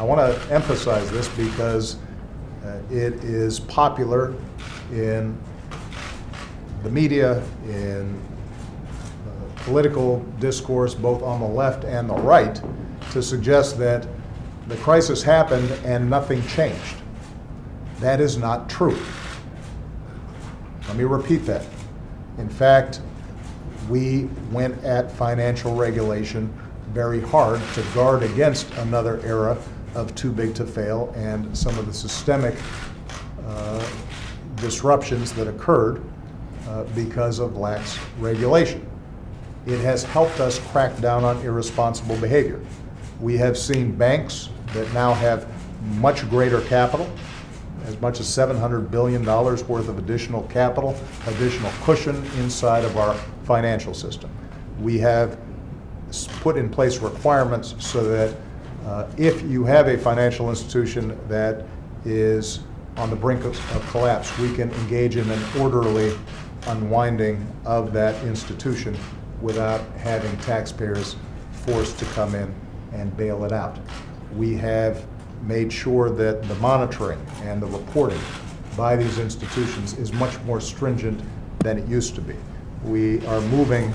I want to emphasize this because it is popular in the media, in political discourse, both on the left and the right, to suggest that the crisis happened and nothing changed. That is not true. Let me repeat that. In fact, we went at financial regulation very hard to guard against another era of too big to fail and some of the systemic disruptions that occurred because of lax regulation. It has helped us crack down on irresponsible behavior. We have seen banks that now have much greater capital, as much as $700 billion worth of additional capital, additional cushion inside of our financial system. We have put in place requirements so that if you have a financial institution that is on the brink of collapse, we can engage in an orderly unwinding of that institution without having taxpayers forced to come in and bail it out. We have made sure that the monitoring and the reporting by these institutions is much more stringent than it used to be. We are moving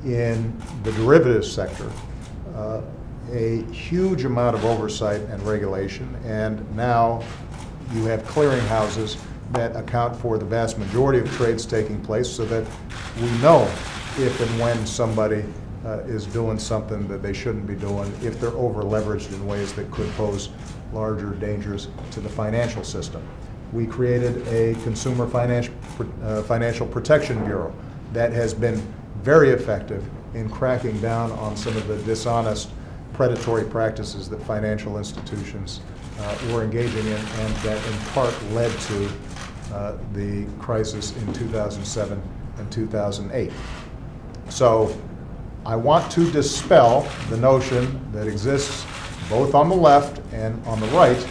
in the derivatives sector a huge amount of oversight and regulation, and now you have clearinghouses that account for the vast majority of trades taking place, so that we know if and when somebody is doing something that they shouldn't be doing, if they're over leveraged in ways that could pose larger dangers to the financial system. We created a Consumer Financial Protection Bureau that has been very effective in cracking down on some of the dishonest predatory practices that financial institutions were engaging in, and that in part led to the crisis in 2007 and 2008. So I want to dispel the notion that exists both on the left and on the right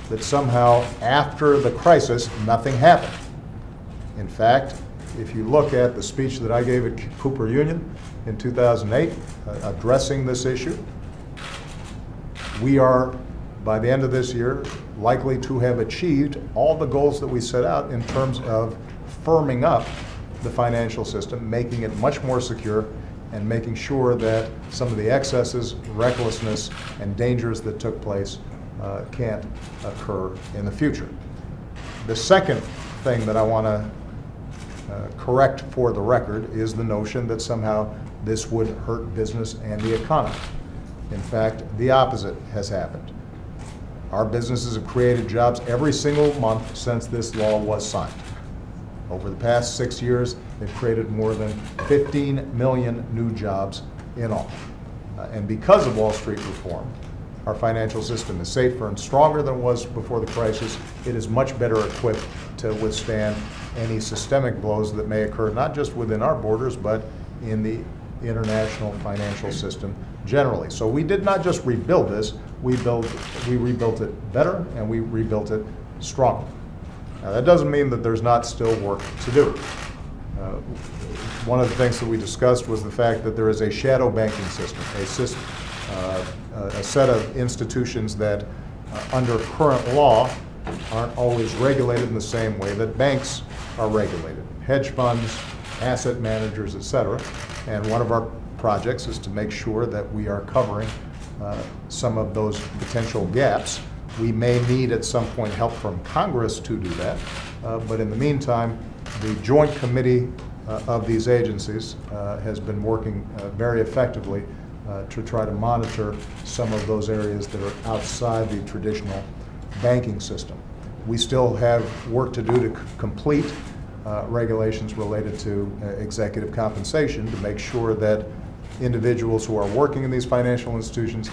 that somehow after the crisis nothing happened. In fact, if you look at the speech that I gave at Cooper Union in 2008 addressing this issue, we are, by the end of this year, likely to have achieved all the goals that we set out in terms of firming up the financial system, making it much more secure, and making sure that some of the excesses, recklessness, and dangers that took place can't occur in the future. The second thing that I want to correct for the record is the notion that somehow this would hurt business and the economy. In fact, the opposite has happened. Our businesses have created jobs every single month since this law was signed. Over the past 6 years, they've created more than 15 million new jobs in all. And because of Wall Street reform, our financial system is safer and stronger than it was before the crisis. It is much better equipped to withstand any systemic blows that may occur, not just within our borders, but in the international financial system generally. So we did not just rebuild this, we rebuilt it better, and we rebuilt it stronger. Now, that doesn't mean that there's not still work to do. One of the things that we discussed was the fact that there is a shadow banking system, a set of institutions that under current law aren't always regulated in the same way that banks are regulated. Hedge funds, asset managers, et cetera. And one of our projects is to make sure that we are covering some of those potential gaps. We may need at some point help from Congress to do that, but in the meantime, the joint committee of these agencies has been working very effectively to try to monitor some of those areas that are outside the traditional banking system. We still have work to do to complete regulations related to executive compensation to make sure that individuals who are working in these financial institutions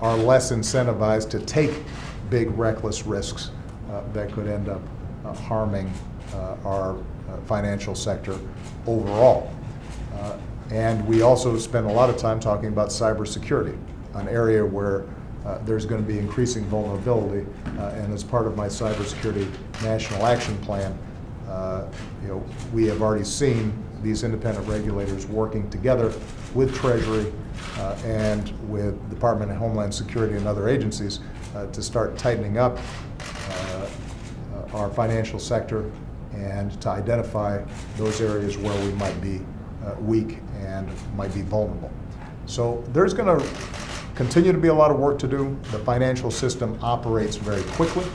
are less incentivized to take big reckless risks that could end up harming our financial sector overall. And we also spend a lot of time talking about cybersecurity, an area where there's going to be increasing vulnerability, and as part of my cybersecurity national action plan, we have already seen these independent regulators working together with Treasury and with Department of Homeland Security and other agencies to start tightening up our financial sector and to identify those areas where we might be weak and might be vulnerable. So there's going to continue to be a lot of work to do. The financial system operates very quickly.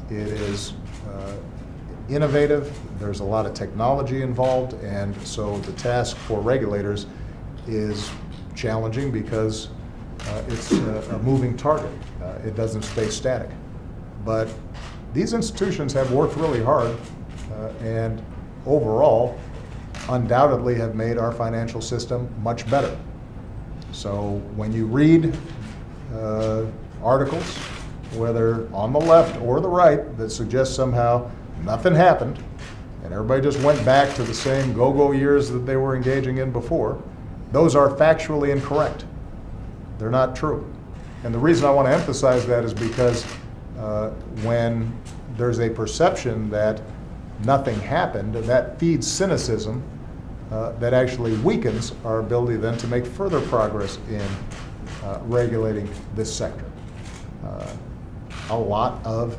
It is innovative. There's a lot of technology involved, and so the task for regulators is challenging because it's a moving target. It doesn't stay static. But these institutions have worked really hard and overall undoubtedly have made our financial system much better. So when you read articles, whether on the left or the right, that suggest somehow nothing happened and everybody just went back to the same go-go years that they were engaging in before, those are factually incorrect. They're not true. And the reason I want to emphasize that is because when there's a perception that nothing happened, that feeds cynicism that actually weakens our ability then to make further progress in regulating this sector. A lot of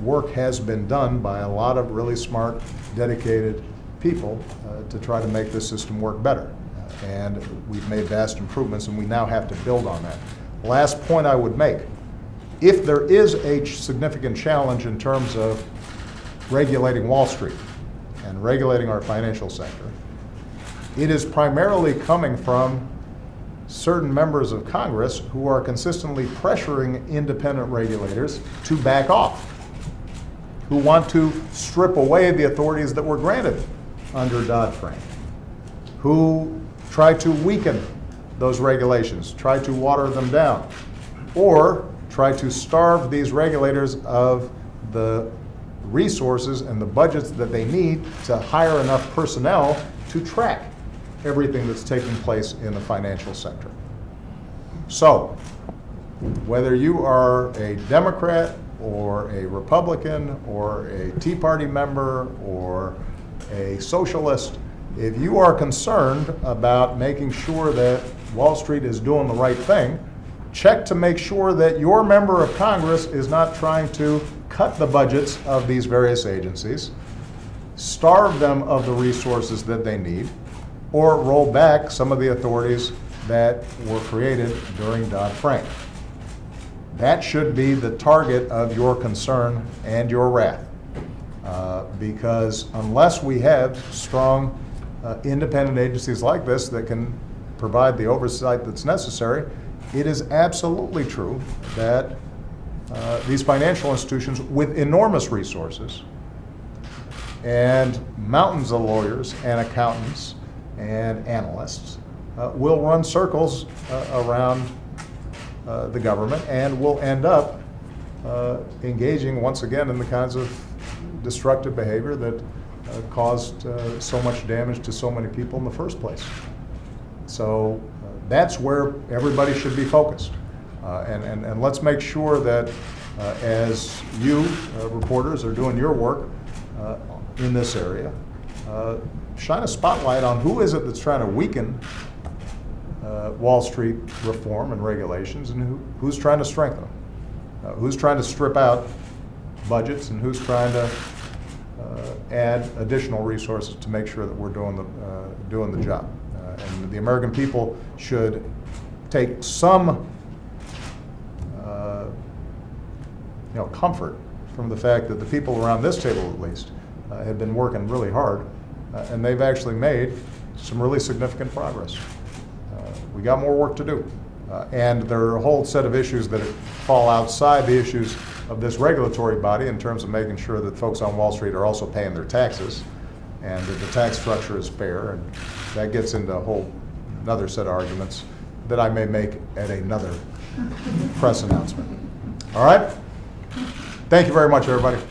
work has been done by a lot of really smart, dedicated people to try to make this system work better. And we've made vast improvements, and we now have to build on that. Last point I would make, if there is a significant challenge in terms of regulating Wall Street and regulating our financial sector, it is primarily coming from certain members of Congress who are consistently pressuring independent regulators to back off, who want to strip away the authorities that were granted under Dodd-Frank, who try to weaken those regulations, try to water them down, or try to starve these regulators of the resources and the budgets that they need to hire enough personnel to track everything that's taking place in the financial sector. So, whether you are a Democrat or a Republican or a Tea Party member or a socialist, if you are concerned about making sure that Wall Street is doing the right thing, check to make sure that your member of Congress is not trying to cut the budgets of these various agencies, starve them of the resources that they need, or roll back some of the authorities that were created during Dodd-Frank. That should be the target of your concern and your wrath. Because unless we have strong independent agencies like this that can provide the oversight that's necessary, it is absolutely true that these financial institutions with enormous resources and mountains of lawyers and accountants and analysts will run circles around the government and will end up engaging once again in the kinds of destructive behavior that caused so much damage to so many people in the first place. So that's where everybody should be focused. And let's make sure that as you reporters are doing your work in this area, shine a spotlight on who is it that's trying to weaken Wall Street reform and regulations, and who's trying to strengthen them. Who's trying to strip out budgets, and who's trying to add additional resources to make sure that we're doing the job. And the American people should take some comfort from the fact that the people around this table, at least, have been working really hard, and they've actually made some really significant progress. We got more work to do. And there are a whole set of issues that fall outside the issues of this regulatory body in terms of making sure that folks on Wall Street are also paying their taxes and that the tax structure is fair, and that gets into another set of arguments that I may make at another press announcement. All right? Thank you very much, everybody.